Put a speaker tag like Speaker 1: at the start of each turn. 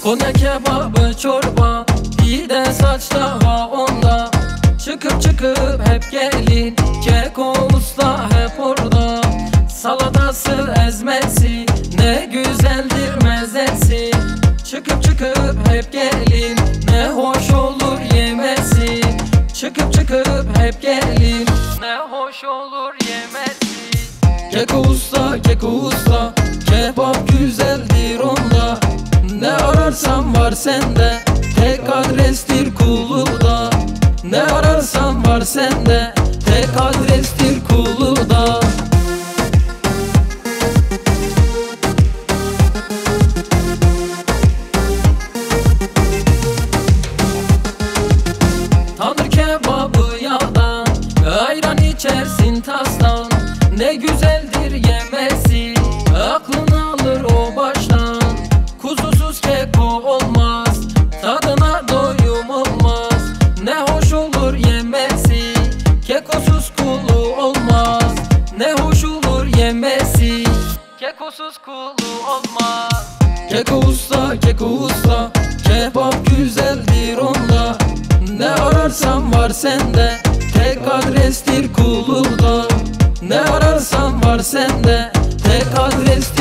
Speaker 1: Konya kebabı çorba, pide saç tava onda. Çıkıp çıkıp hep gelin, Keko usta hep orada. Salatası ezmesi, ne güzeldir mezesi. Çıkıp çıkıp hep gelin, ne hoş olur yemesi. Çıkıp çıkıp hep gelin, ne hoş olur yemesi. Keko usta, Keko usta, kebap güzeldir onda. Ne ararsan var sende, tek adrestir Kulu'da. Ne ararsan var sende, tek adrestir Kulu'da. Tandır kebabı yağdan, ayran içersin tastan. Ne güzeldir yemesi, aklını alır o baştan. Kuzusuz keko olmaz, tadına doyum olmaz. Ne hoş olur yemesi, kekosuz kulu olmaz. Ne hoş olur yemesi, kekosuz kulu olmaz. Keko usta, Keko usta, kebap güzeldir onda. Ne ararsan var sende, tek adrestir Kulu'da. Ne ararsan var sende, tek adrestir